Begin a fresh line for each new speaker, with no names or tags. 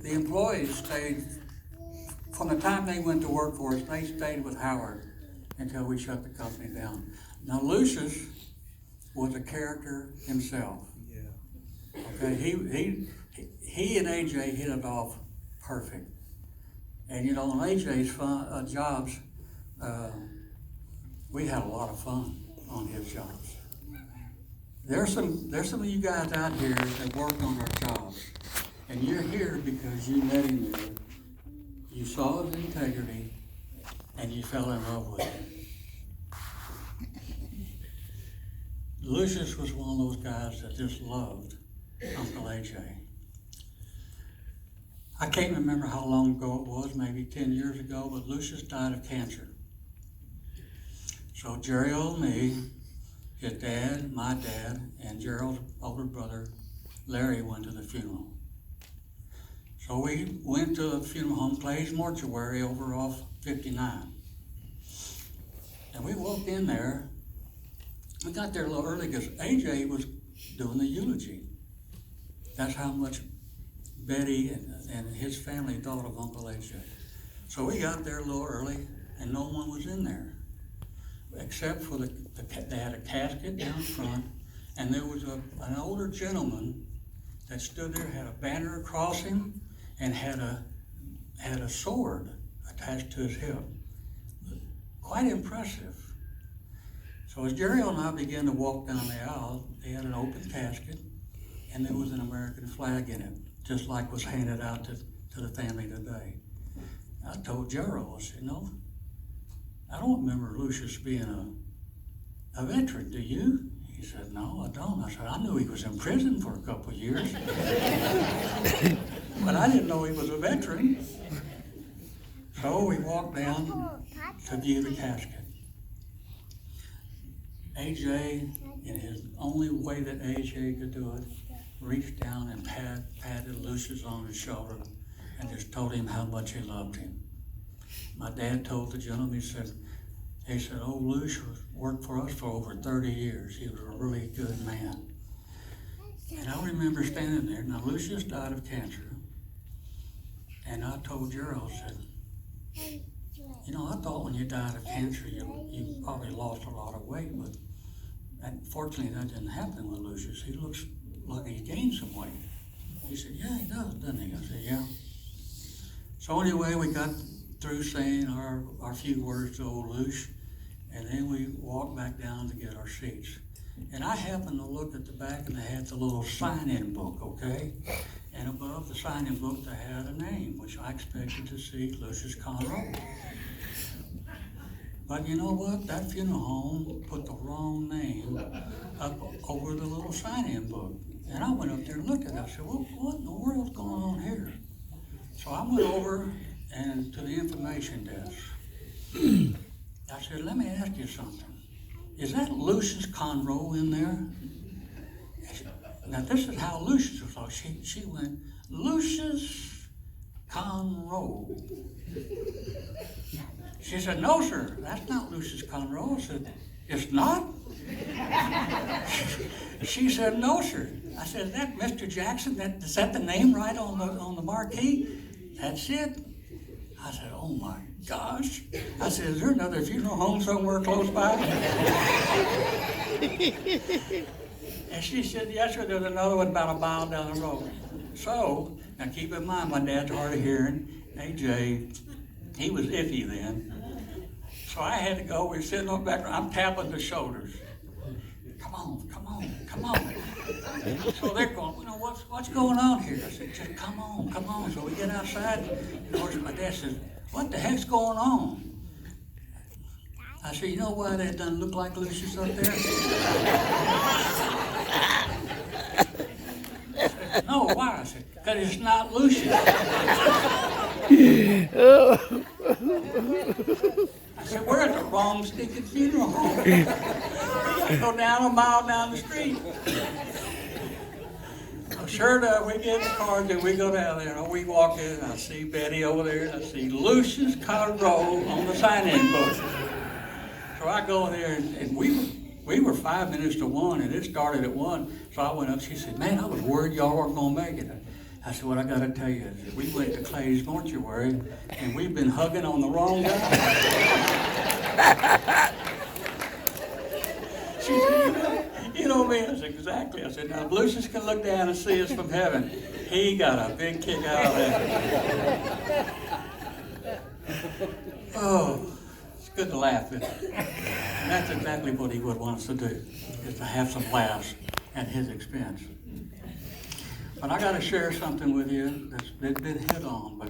The employees stayed, from the time they went to work for us, they stayed with Howard until we shut the company down. Now Lucius was a character himself.
Yeah.
Okay, he and AJ hit it off perfect. And you know, on AJ's jobs, we had a lot of fun on his jobs. There's some of you guys out here that work on our jobs, and you're here because you met him there, you saw his integrity, and you fell in love with him. Lucius was one of those guys that just loved Uncle AJ. I can't remember how long ago it was, maybe 10 years ago, but Lucius died of cancer. So Jerry and me, his dad, my dad, and Gerald's older brother, Larry, went to the funeral. So we went to the funeral home, Clay's Mortuary, over off 59. And we walked in there. We got there a little early because AJ was doing the eulogy. That's how much Betty and his family thought of Uncle AJ. So we got there a little early, and no one was in there, except for they had a casket down front, and there was an older gentleman that stood there, had a banner across him, and had a sword attached to his hip. Quite impressive. So as Jerry and I began to walk down the aisle, they had an open casket, and there was an American flag in it, just like was handed out to the family today. I told Gerald, I said, no, I don't remember Lucius being a veteran, do you? He said, no, I don't. I said, I knew he was in prison for a couple of years, but I didn't know he was a veteran. So we walked down to view the casket. AJ, in his only way that AJ could do it, reached down and patted Lucius on his shoulder and just told him how much he loved him. My dad told the gentleman, he said, oh, Lucius worked for us for over 30 years. He was a really good man. And I remember standing there. Now, Lucius died of cancer. And I told Gerald, I said, you know, I thought when you died of cancer, you probably lost a lot of weight, but fortunately that didn't happen with Lucius. He looks like he gained some weight. He said, yeah, he does, doesn't he? I said, yeah. So anyway, we got through saying our few words to old Luce, and then we walked back down to get our seats. And I happened to look at the back, and they had the little sign-in book, okay? And above the sign-in book, they had a name, which I expected to see Lucius Conroe. But you know what? That funeral home put the wrong name up over the little sign-in book. And I went up there and looked at it. I said, well, what in the world's going on here? So I went over and to the information desk. I said, let me ask you something. Is that Lucius Conroe in there? Now this is how Lucius was like. She went, Lucius Conroe. She said, no, sir, that's not Lucius Conroe. I said, it's not? She said, no, sir. I said, is that Mr. Jackson? Is that the name right on the marquee? That's it. I said, oh my gosh. I said, is there another funeral home somewhere close by? And she said, yes, sir, there's another one about a mile down the road. So, now keep in mind, my dad's hard of hearing. AJ, he was iffy then. So I had to go, we're sitting on the back, I'm tapping the shoulders. Come on, come on, come on. So they're going, you know, what's going on here? I said, just come on, come on. So we get outside, and of course my dad says, what the heck's going on? I said, you know why that doesn't look like Lucius up there? Said, no, why? I said, because it's not Lucius. I said, we're at the wrong stinking funeral home. I go down a mile down the street. So sure enough, we get in the car and we go down there. And we walk in and I see Betty over there and I see Lucius Conroe on the sign-in book. So I go there and we were 5 minutes to 1 and it started at 1. So I went up, she said, man, I was worried y'all weren't going to make it. I said, what I gotta tell you is we went to Clay's mortuary and we've been hugging on the wrong guy. She said, you know me? I said, exactly. I said, now if Lucius can look down and see us from heaven, he got a big kick out of that. Oh, it's good to laugh with him. And that's exactly what he would want us to do, is to have some laughs at his expense. But I got to share something with you that's been hit on, but